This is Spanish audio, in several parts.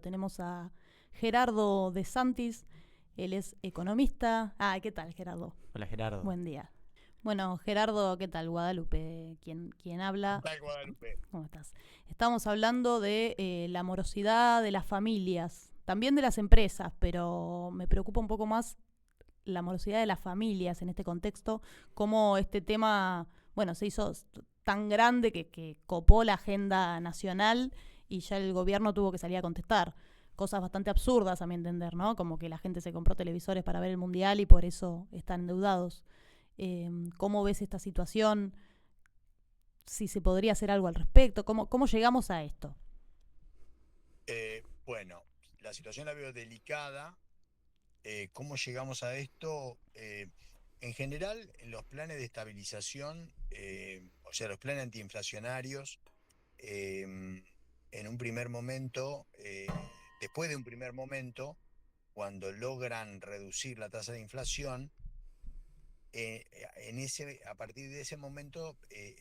Tenemos a Gerardo De Santis, él es economista. ¿Qué tal, Gerardo? Hola Gerardo. Buen día. Bueno, Gerardo, ¿qué tal? Guadalupe, quien ¿Qué habla. tal, Guadalupe? ¿Cómo estás? Estamos hablando de la morosidad de las familias, también de las empresas, pero me preocupa un poco más la morosidad de las familias en este contexto, cómo este tema, bueno, se hizo tan grande que copó la agenda nacional y ya el gobierno tuvo que salir a contestar. Cosas bastante absurdas, a mi entender, ¿no? Como que la gente se compró televisores para ver el mundial y por eso están endeudados. ¿Cómo ves esta situación? Si se podría hacer algo al respecto. ¿Cómo llegamos a esto? Bueno, la situación la veo delicada. ¿Cómo llegamos a esto? En general, en los planes de estabilización, o sea, los planes antiinflacionarios, eh, en un primer momento, después de un primer momento, cuando logran reducir la tasa de inflación, a partir de ese momento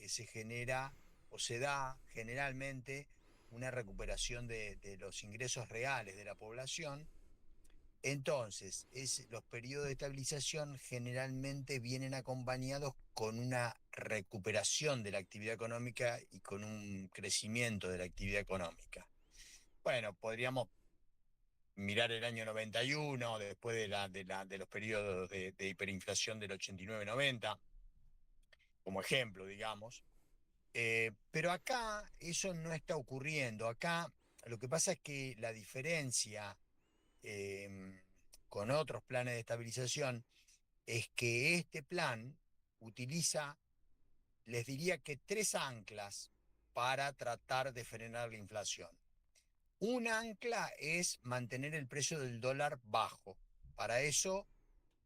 se genera o se da generalmente una recuperación de los ingresos reales de la población. Entonces, los periodos de estabilización generalmente vienen acompañados con una recuperación de la actividad económica y con un crecimiento de la actividad económica. Bueno, podríamos mirar el año 91, después de los periodos de hiperinflación del 89-90, como ejemplo, digamos. Pero acá eso no está ocurriendo. Acá lo que pasa es que la diferencia eh, con otros planes de estabilización es que este plan utiliza, les diría que tres anclas para tratar de frenar la inflación. Un ancla es mantener el precio del dólar bajo. Para eso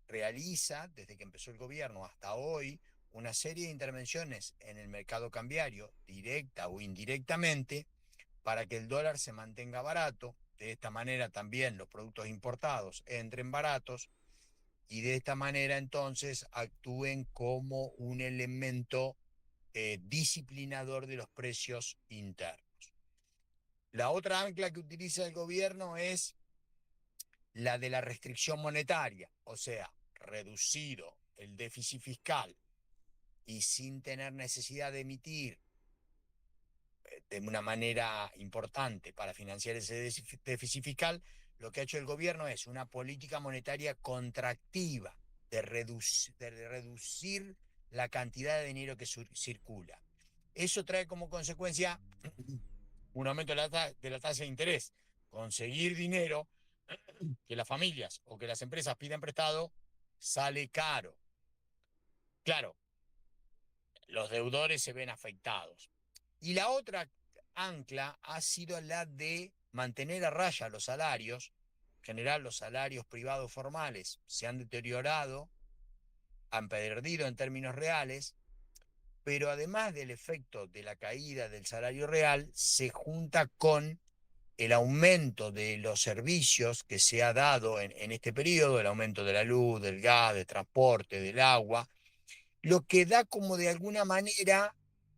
realiza, desde que empezó el gobierno hasta hoy, una serie de intervenciones en el mercado cambiario, directa o indirectamente, para que el dólar se mantenga barato. De esta manera también los productos importados entren baratos y de esta manera entonces actúen como un elemento disciplinador de los precios internos. La otra ancla que utiliza el gobierno es la de la restricción monetaria, o sea, reducido el déficit fiscal y sin tener necesidad de emitir de una manera importante para financiar ese déficit fiscal, lo que ha hecho el gobierno es una política monetaria contractiva de reducir la cantidad de dinero que circula. Eso trae como consecuencia un aumento de la tasa de interés. Conseguir dinero que las familias o que las empresas pidan prestado sale caro. Claro, los deudores se ven afectados. Y la otra ancla ha sido la de mantener a raya los salarios. En general, los salarios privados formales se han deteriorado, han perdido en términos reales, pero además del efecto de la caída del salario real, se junta con el aumento de los servicios que se ha dado en este periodo, el aumento de la luz, del gas, del transporte, del agua, lo que da como de alguna manera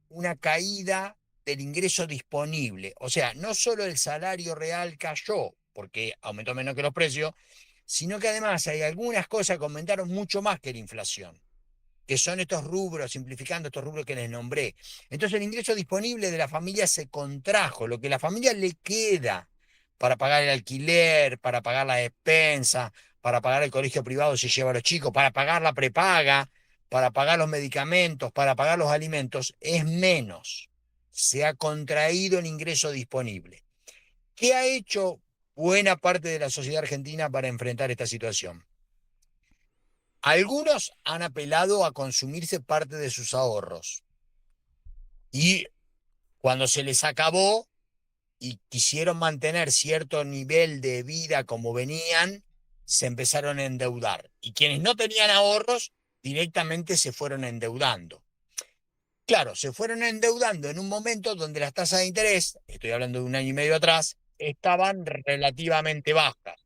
una caída del ingreso disponible. O sea, no solo el salario real cayó, porque aumentó menos que los precios, sino que además hay algunas cosas que aumentaron mucho más que la inflación, que son estos rubros, simplificando estos rubros que les nombré. Entonces el ingreso disponible de la familia se contrajo, lo que a la familia le queda para pagar el alquiler, para pagar la despensa, para pagar el colegio privado si lleva a los chicos, para pagar la prepaga, para pagar los medicamentos, para pagar los alimentos, es menos. Se ha contraído el ingreso disponible. ¿Qué ha hecho buena parte de la sociedad argentina para enfrentar esta situación? Algunos han apelado a consumirse parte de sus ahorros y cuando se les acabó y quisieron mantener cierto nivel de vida como venían, se empezaron a endeudar. Y quienes no tenían ahorros directamente se fueron endeudando. Claro, se fueron endeudando en un momento donde las tasas de interés, estoy hablando de un año y medio atrás, estaban relativamente bajas.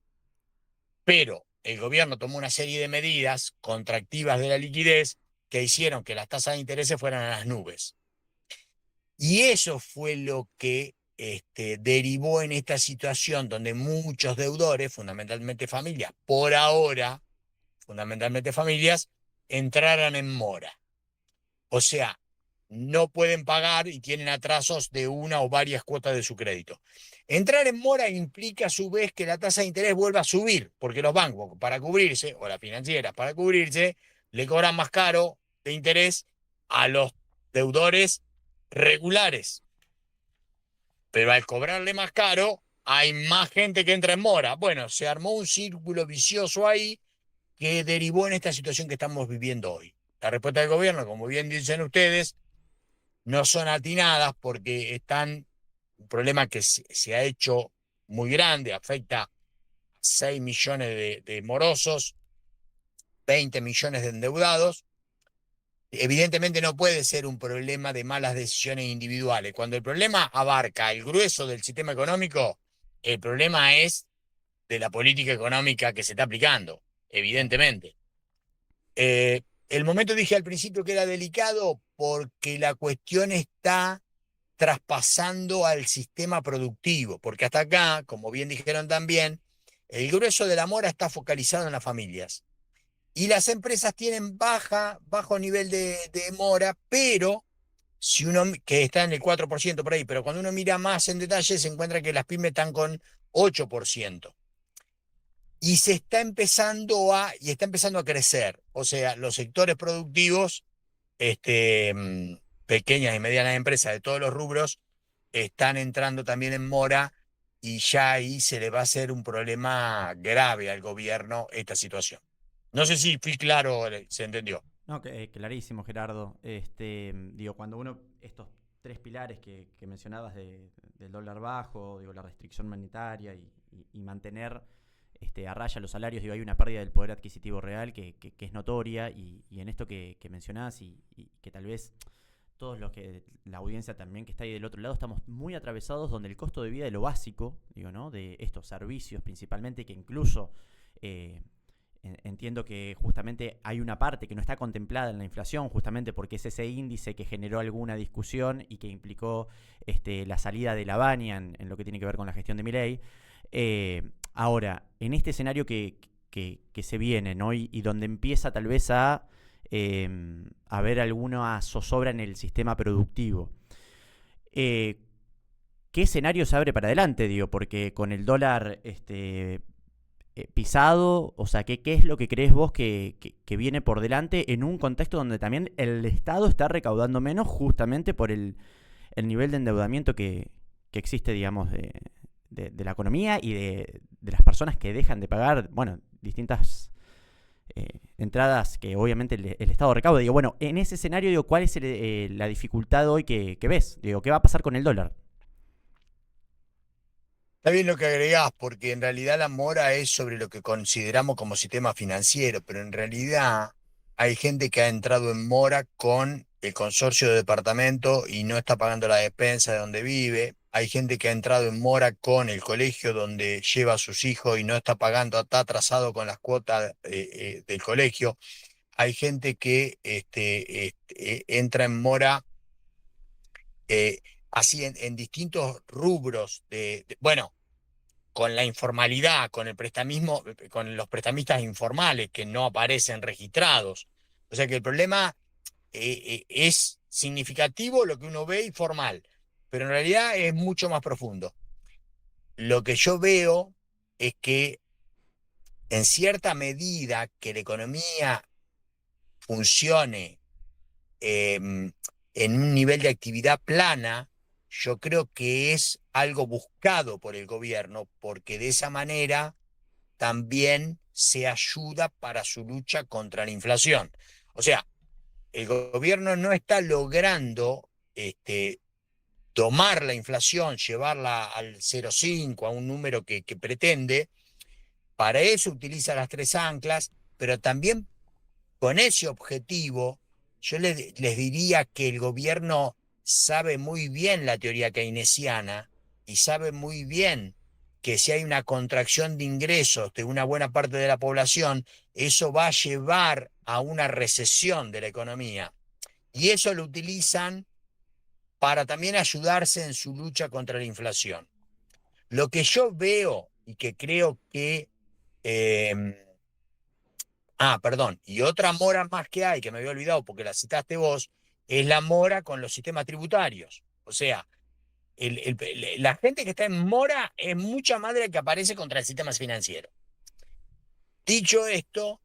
Pero el gobierno tomó una serie de medidas contractivas de la liquidez que hicieron que las tasas de interés se fueran a las nubes. Y eso fue lo que derivó en esta situación donde muchos deudores, fundamentalmente familias, por ahora, fundamentalmente familias, entraran en mora. O sea, no pueden pagar y tienen atrasos de una o varias cuotas de su crédito. Entrar en mora implica a su vez que la tasa de interés vuelva a subir, porque los bancos para cubrirse, o las financieras para cubrirse, le cobran más caro de interés a los deudores regulares. Pero al cobrarle más caro, hay más gente que entra en mora. Bueno, se armó un círculo vicioso ahí que derivó en esta situación que estamos viviendo hoy. La respuesta del gobierno, como bien dicen ustedes, no son atinadas porque están un problema que se ha hecho muy grande, afecta a 6 millones de morosos, 20 millones de endeudados. Evidentemente no puede ser un problema de malas decisiones individuales. Cuando el problema abarca el grueso del sistema económico, el problema es de la política económica que se está aplicando, evidentemente. El momento dije al principio que era delicado porque la cuestión está traspasando al sistema productivo, porque hasta acá, como bien dijeron también, el grueso de la mora está focalizado en las familias. Y las empresas tienen bajo nivel de mora, pero si uno, que está en el 4% por ahí, pero cuando uno mira más en detalle se encuentra que las pymes están con 8%. Y está empezando a crecer. O sea, los sectores productivos, pequeñas y medianas empresas de todos los rubros, están entrando también en mora y ya ahí se le va a hacer un problema grave al gobierno esta situación. No sé si fui claro, se entendió. No, clarísimo, Gerardo. Digo, cuando uno, estos tres pilares que mencionabas del dólar bajo, digo, la restricción monetaria y mantener a raya los salarios, digo, hay una pérdida del poder adquisitivo real que es notoria y en esto que mencionás y que tal vez todos los que, la audiencia también que está ahí del otro lado, estamos muy atravesados donde el costo de vida de lo básico, digo, ¿no? De estos servicios principalmente, que incluso entiendo que justamente hay una parte que no está contemplada en la inflación, justamente porque es ese índice que generó alguna discusión y que implicó la salida de la Baña en lo que tiene que ver con la gestión de Milei. Ahora, en este escenario que se viene, ¿no? Y donde empieza tal vez a haber alguna zozobra en el sistema productivo. ¿Qué escenario se abre para adelante, digo? Porque con el dólar pisado, o sea, ¿qué es lo que crees vos que viene por delante en un contexto donde también el Estado está recaudando menos justamente por el nivel de endeudamiento que existe, digamos, de la economía y de las personas que dejan de pagar, bueno, distintas entradas que obviamente el Estado recauda? Digo, bueno, en ese escenario, digo, ¿cuál es la dificultad hoy que ves? Digo, ¿qué va a pasar con el dólar? Está bien lo que agregás, porque en realidad la mora es sobre lo que consideramos como sistema financiero, pero en realidad hay gente que ha entrado en mora con el consorcio de departamento y no está pagando la despensa de donde vive. Hay gente que ha entrado en mora con el colegio donde lleva a sus hijos y no está pagando, está atrasado con las cuotas del colegio. Hay gente que entra en mora eh, así en distintos rubros bueno, con la informalidad, con el prestamismo, con los prestamistas informales que no aparecen registrados. O sea que el problema es significativo lo que uno ve y formal, pero en realidad es mucho más profundo. Lo que yo veo es que en cierta medida que la economía funcione en un nivel de actividad plana, yo creo que es algo buscado por el gobierno, porque de esa manera también se ayuda para su lucha contra la inflación. O sea, el gobierno no está logrando tomar la inflación, llevarla al 0,5, a un número que pretende. Para eso utiliza las tres anclas, pero también con ese objetivo, yo les diría que el gobierno sabe muy bien la teoría keynesiana y sabe muy bien que si hay una contracción de ingresos de una buena parte de la población, eso va a llevar a una recesión de la economía. Y eso lo utilizan para también ayudarse en su lucha contra la inflación. Lo que yo veo y que creo que... perdón, y otra mora más que hay, que me había olvidado porque la citaste vos, es la mora con los sistemas tributarios. O sea, la gente que está en mora es mucha madre que aparece contra el sistema financiero. Dicho esto,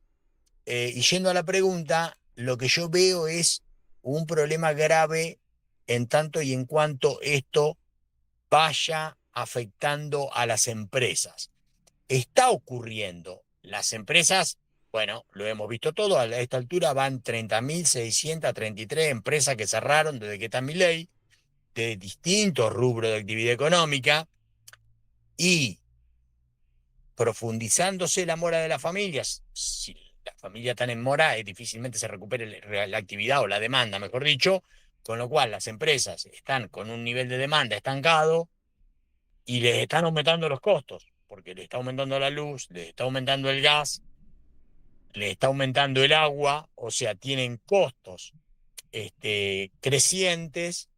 y yendo a la pregunta, lo que yo veo es un problema grave en tanto y en cuanto esto vaya afectando a las empresas. Está ocurriendo. Las empresas, bueno, lo hemos visto todo, a esta altura van 30.633 empresas que cerraron desde que está Milei, de distintos rubros de actividad económica, y profundizándose la mora de las familias, si las familias están en mora, difícilmente se recupere la actividad o la demanda, mejor dicho, con lo cual las empresas están con un nivel de demanda estancado y les están aumentando los costos, porque le está aumentando la luz, le está aumentando el gas, le está aumentando el agua, o sea, tienen costos crecientes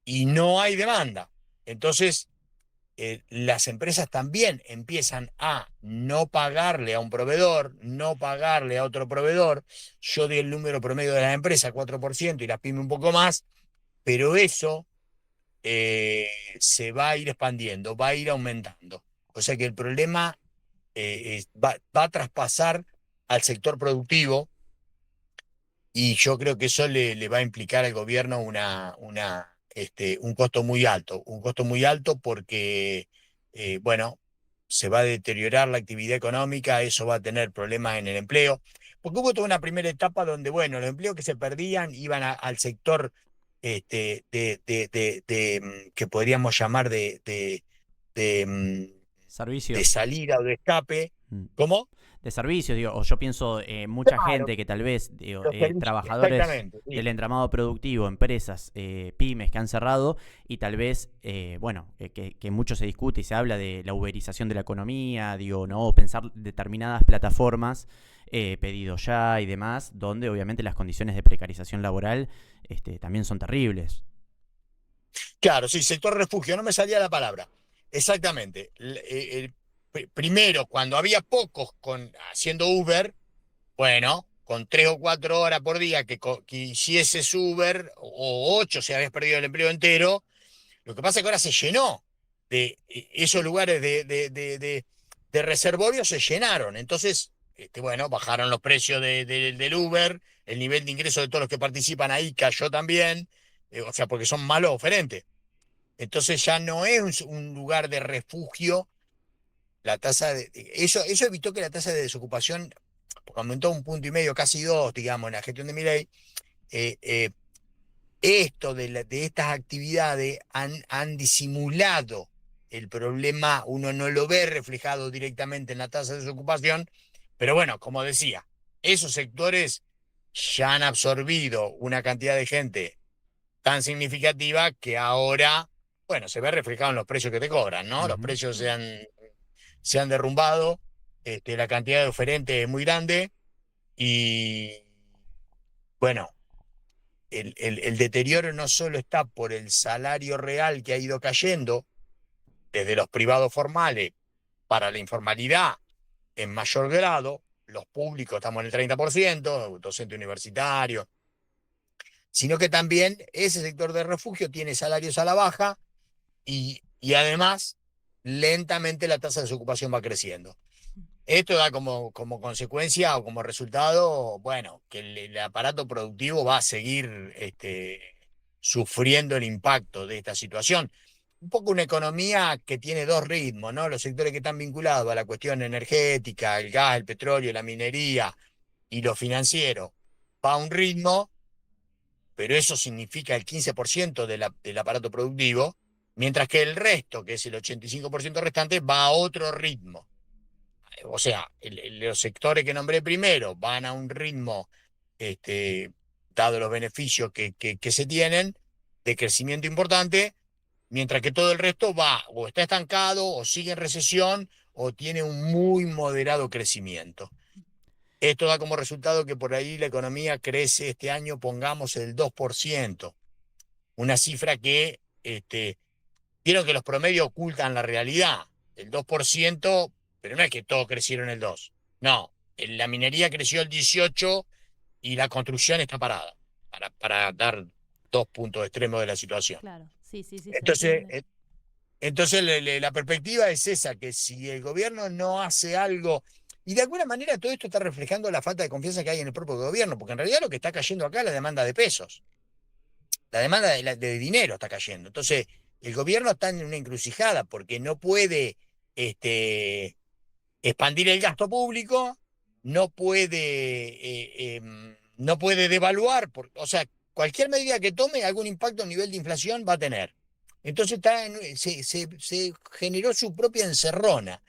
y no hay demanda. Entonces, las empresas también empiezan a no pagarle a un proveedor, no pagarle a otro proveedor. Yo di el número promedio de las empresas, 4%, y las pymes un poco más, pero eso se va a ir expandiendo, va a ir aumentando. O sea que el problema va a traspasar al sector productivo, y yo creo que eso le va a implicar al gobierno un costo muy alto porque, bueno, se va a deteriorar la actividad económica, eso va a tener problemas en el empleo, porque hubo toda una primera etapa donde, bueno, los empleos que se perdían iban al sector que podríamos llamar de Servicios. salida o de escape. Mm. ¿Cómo? De servicios, digo, o yo pienso mucha Claro, gente que tal vez, digo, los servicios, trabajadores exactamente, sí. del entramado productivo, empresas, pymes que han cerrado y tal vez, bueno, que mucho se discute y se habla de la uberización de la economía, digo, no, pensar determinadas plataformas, pedido ya y demás, donde obviamente las condiciones de precarización laboral también son terribles. Claro, sí, sector refugio, no me salía la palabra. Exactamente. Primero, cuando había pocos haciendo Uber, bueno, con 3 o 4 horas por día que hicieses Uber, o 8 si habías perdido el empleo entero, lo que pasa es que ahora se llenó de esos lugares de reservorio, se llenaron. Entonces, bueno, bajaron los precios del Uber, el nivel de ingreso de todos los que participan ahí cayó también, o sea, porque son malos oferentes. Entonces ya no es un lugar de refugio. La tasa eso evitó que la tasa de desocupación, porque aumentó 1,5 puntos, casi 2, digamos, en la gestión de Milei. Esto de estas actividades han disimulado el problema, uno no lo ve reflejado directamente en la tasa de desocupación, pero bueno, como decía, esos sectores ya han absorbido una cantidad de gente tan significativa que ahora, bueno, se ve reflejado en los precios que te cobran, ¿no? Los precios se han derrumbado, la cantidad de oferentes es muy grande y, bueno, el deterioro no solo está por el salario real que ha ido cayendo desde los privados formales para la informalidad en mayor grado, los públicos estamos en el 30%, docente universitario, sino que también ese sector de refugio tiene salarios a la baja y además lentamente la tasa de desocupación va creciendo. Esto da como consecuencia o como resultado, bueno, que el aparato productivo va a seguir sufriendo el impacto de esta situación. Un poco una economía que tiene dos ritmos, ¿no? Los sectores que están vinculados a la cuestión energética, el gas, el petróleo, la minería y lo financiero, va a un ritmo, pero eso significa el 15% del aparato productivo, mientras que el resto, que es el 85% restante, va a otro ritmo. O sea, los sectores que nombré primero van a un ritmo, dado los beneficios que se tienen, de crecimiento importante, mientras que todo el resto va o está estancado o sigue en recesión o tiene un muy moderado crecimiento. Esto da como resultado que por ahí la economía crece este año, pongamos el 2%. una cifra que vieron que los promedios ocultan la realidad. El 2%, pero no es que todos crecieron el 2%. No, la minería creció el 18% y la construcción está parada, para dar dos puntos extremos de la situación. Claro, sí, sí, sí, se Entonces, entiende. entonces la perspectiva es esa, que si el gobierno no hace algo, y de alguna manera todo esto está reflejando la falta de confianza que hay en el propio gobierno, porque en realidad lo que está cayendo acá es la demanda de pesos, la demanda de dinero está cayendo. Entonces, el gobierno está en una encrucijada porque no puede expandir el gasto público, no puede devaluar, o sea, cualquier medida que tome algún impacto a nivel de inflación va a tener. Entonces se generó su propia encerrona.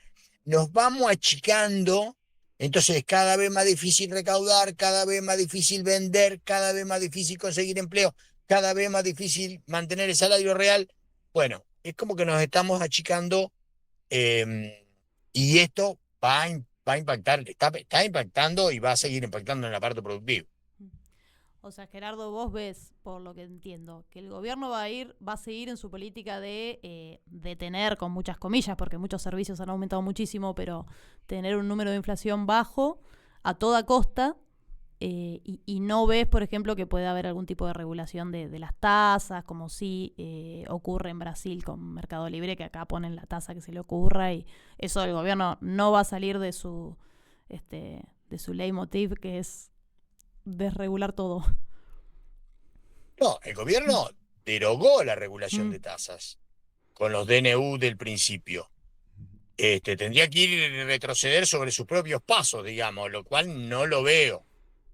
Nos vamos achicando, entonces cada vez más difícil recaudar, cada vez más difícil vender, cada vez más difícil conseguir empleo, cada vez más difícil mantener el salario real. Bueno, es como que nos estamos achicando, y esto va a impactar, está impactando y va a seguir impactando en la parte productiva. O sea, Gerardo, vos ves, por lo que entiendo, que el gobierno va a seguir en su política de detener, con muchas comillas, porque muchos servicios han aumentado muchísimo, pero tener un número de inflación bajo a toda costa, y no ves, por ejemplo, que puede haber algún tipo de regulación de las tasas, como sí ocurre en Brasil con Mercado Libre, que acá ponen la tasa que se le ocurra, y eso el gobierno no va a salir de su leitmotiv, que es desregular todo. No, el gobierno derogó la regulación de tasas con los DNU del principio. Tendría que ir y retroceder sobre sus propios pasos, digamos, lo cual no lo veo.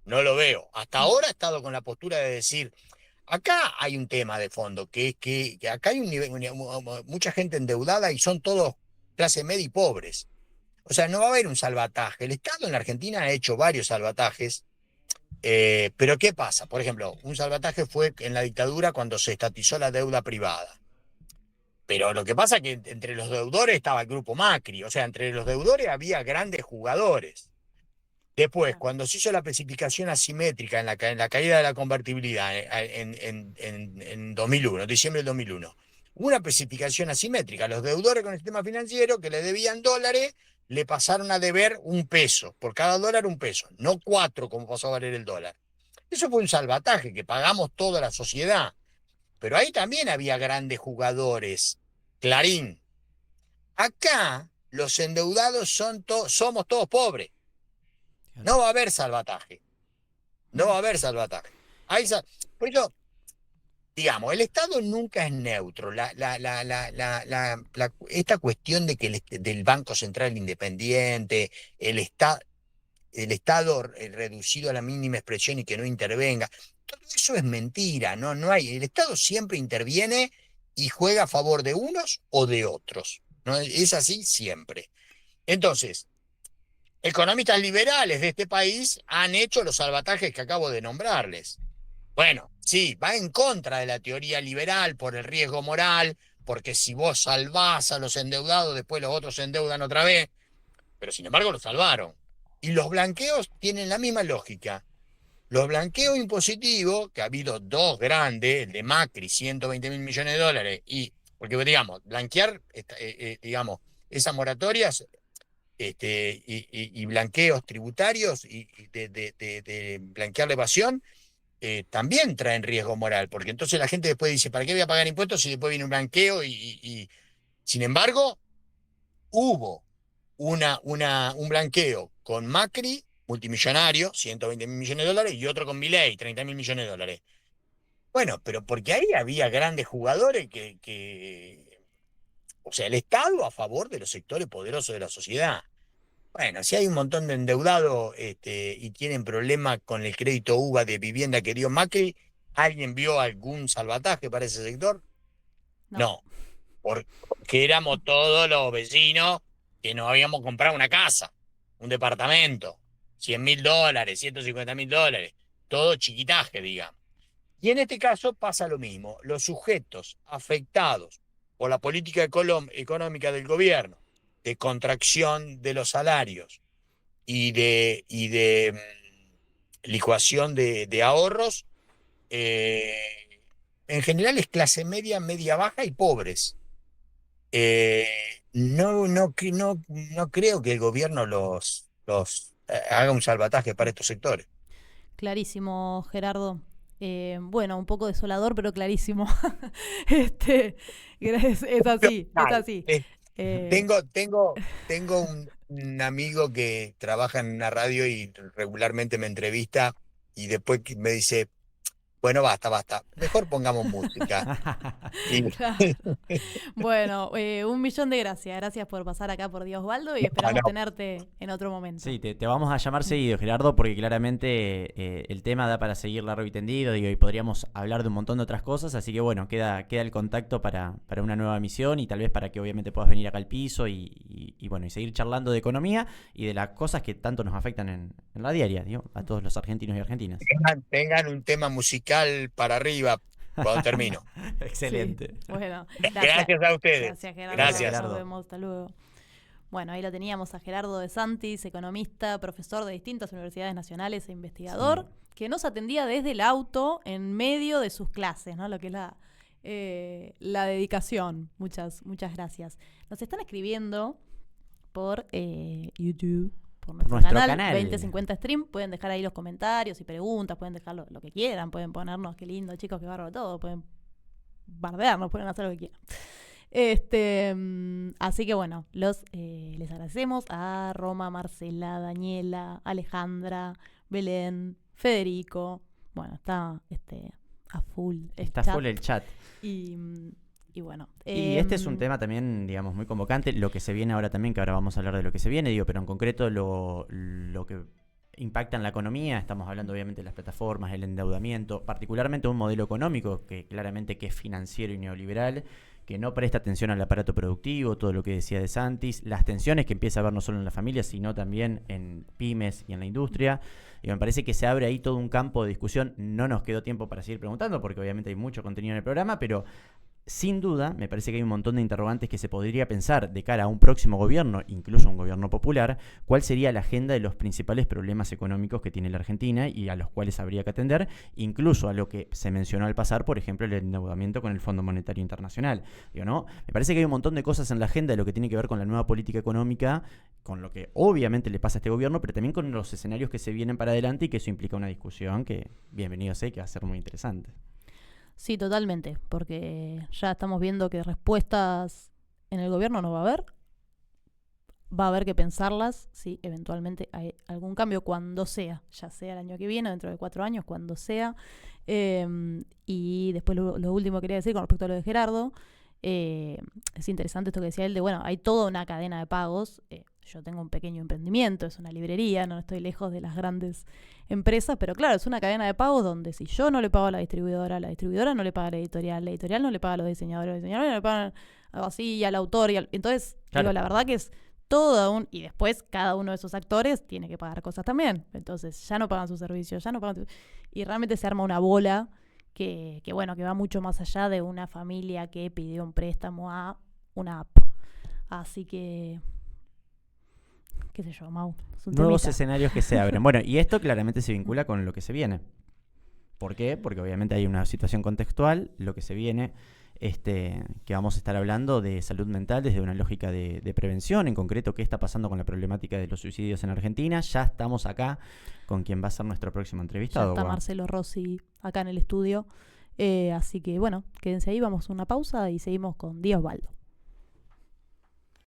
No lo veo. Hasta ahora ha estado con la postura de decir, acá hay un tema de fondo, que es que acá hay mucha gente endeudada y son todos clase media y pobres. O sea, no va a haber un salvataje. El Estado en la Argentina ha hecho varios salvatajes, pero ¿qué pasa? Por ejemplo, un salvataje fue en la dictadura cuando se estatizó la deuda privada. Pero lo que pasa es que entre los deudores estaba el grupo Macri, o sea, entre los deudores había grandes jugadores. Después, Claro. cuando se hizo la especificación asimétrica en la caída de la convertibilidad en 2001, diciembre del 2001, hubo una especificación asimétrica. Los deudores con el sistema financiero que le debían dólares le pasaron a deber un peso, por cada dólar un peso, no 4 como pasó a valer el dólar. Eso fue un salvataje que pagamos toda la sociedad. Pero ahí también había grandes jugadores. Clarín. Acá los endeudados somos todos pobres. No va a haber salvataje. No va a haber salvataje. Por eso, digamos, el Estado nunca es neutro. Esta cuestión de que del Banco Central independiente, el Estado reducido a la mínima expresión y que no intervenga, todo eso es mentira. No hay. El Estado siempre interviene y juega a favor de unos o de otros. ¿No? Es así siempre. Entonces, economistas liberales de este país han hecho los salvatajes que acabo de nombrarles. Bueno, sí, va en contra de la teoría liberal por el riesgo moral, porque si vos salvás a los endeudados, después los otros se endeudan otra vez, pero sin embargo los salvaron. Y los blanqueos tienen la misma lógica. Los blanqueos impositivos, que ha habido dos grandes, el de Macri, 120.000 millones de dólares, porque digamos, blanquear, digamos, esas moratorias, y blanqueos tributarios y de blanquear la evasión, también traen riesgo moral, porque entonces la gente después dice, ¿para qué voy a pagar impuestos si después viene un blanqueo? Sin embargo, hubo un blanqueo con Macri, multimillonario, 120.000 millones de dólares, y otro con Milei, 30.000 millones de dólares. Bueno, pero porque ahí había grandes jugadores o sea, el Estado a favor de los sectores poderosos de la sociedad. Bueno, si hay un montón de endeudados, y tienen problemas con el crédito UVA de vivienda que dio Macri, ¿alguien vio algún salvataje para ese sector? No. No, porque éramos todos los vecinos que nos habíamos comprado una casa, un departamento, 100.000 dólares, 150.000 dólares, todo chiquitaje, digamos. Y en este caso pasa lo mismo. Los sujetos afectados por la política económica del gobierno, de contracción de los salarios y de licuación de ahorros, en general es clase media, media baja y pobres. Eh, no creo que el gobierno los haga un salvataje para estos sectores. Clarísimo, Gerardo. Bueno, un poco desolador, pero clarísimo. este, es así, es así. Eh, Tengo un amigo que trabaja en una radio y regularmente me entrevista y después me dice, bueno, basta, mejor pongamos música. Y, claro. Bueno, 1.000.000 de gracias. Gracias por pasar acá por Dios Osvaldo y esperamos no, tenerte en otro momento. Sí, te vamos a llamar seguido, Gerardo, porque claramente el tema da para seguir largo y tendido, digo, y podríamos hablar de un montón de otras cosas, así que bueno, queda el contacto para una nueva misión y tal vez para que obviamente puedas venir acá al piso y bueno, y seguir charlando de economía y de las cosas que tanto nos afectan en la diaria, digo, a todos los argentinos y argentinas. tengan un tema musical para arriba cuando termino. Excelente. Sí, bueno, Gracias a ustedes. Gracias, Gerardo. Gracias. Nos vemos. Hasta luego. Bueno, ahí lo teníamos a Gerardo De Santis, economista, profesor de distintas universidades nacionales e investigador, sí, que nos atendía desde el auto en medio de sus clases, ¿no? Lo que es la dedicación. Muchas gracias. Nos están escribiendo por YouTube, por nuestro canal 2050 Stream. Pueden dejar ahí los comentarios y preguntas, pueden dejar lo que quieran, pueden ponernos qué lindo, chicos, qué bárbaro todo, pueden bardearnos, pueden hacer lo que quieran. Así que bueno, les agradecemos a Roma, Marcela, Daniela, Alejandra, Belén, Federico. Bueno, está a full el chat. Y bueno. Y este es un tema también, digamos, muy convocante. Lo que se viene ahora también, que ahora vamos a hablar de lo que se viene, digo, pero en concreto lo que impacta en la economía. Estamos hablando obviamente de las plataformas, el endeudamiento, particularmente un modelo económico que claramente que es financiero y neoliberal, que no presta atención al aparato productivo, todo lo que decía De Santis, las tensiones que empieza a haber no solo en la familia, sino también en pymes y en la industria. Y me parece que se abre ahí todo un campo de discusión. No nos quedó tiempo para seguir preguntando, porque obviamente hay mucho contenido en el programa, pero sin duda, me parece que hay un montón de interrogantes que se podría pensar de cara a un próximo gobierno, incluso un gobierno popular, cuál sería la agenda de los principales problemas económicos que tiene la Argentina y a los cuales habría que atender, incluso a lo que se mencionó al pasar, por ejemplo, el endeudamiento con el Fondo Monetario Internacional. Digo, ¿no? Me parece que hay un montón de cosas en la agenda de lo que tiene que ver con la nueva política económica, con lo que obviamente le pasa a este gobierno, pero también con los escenarios que se vienen para adelante y que eso implica una discusión que, bienvenido sea, que va a ser muy interesante. Sí, totalmente, porque ya estamos viendo que respuestas en el gobierno no va a haber. Va a haber que pensarlas, sí, eventualmente hay algún cambio cuando sea, ya sea el año que viene, dentro de 4 años, cuando sea. Y después lo último que quería decir con respecto a lo de Gerardo, es interesante esto que decía él de, bueno, hay toda una cadena de pagos. Yo tengo un pequeño emprendimiento, es una librería, no estoy lejos de las grandes empresas, pero claro, es una cadena de pagos donde si yo no le pago a la distribuidora no le paga a la editorial no le paga a los diseñadores no le pagan algo así, y al autor, entonces, claro, digo, la verdad que es todo y después cada uno de esos actores tiene que pagar cosas también, entonces ya no pagan sus servicios, y realmente se arma una bola que bueno, que va mucho más allá de una familia que pidió un préstamo a una app. Así que, qué sé yo, Mau. Nuevos escenarios que se abren. Bueno, y esto claramente se vincula con lo que se viene. ¿Por qué? Porque obviamente hay una situación contextual, lo que se viene, que vamos a estar hablando de salud mental desde una lógica de prevención, en concreto qué está pasando con la problemática de los suicidios en Argentina. Ya estamos acá con quien va a ser nuestro próximo entrevistado. Ya está Marcelo Rossi acá en el estudio. Así que bueno, quédense ahí, vamos a una pausa y seguimos con Díaz Osvaldo.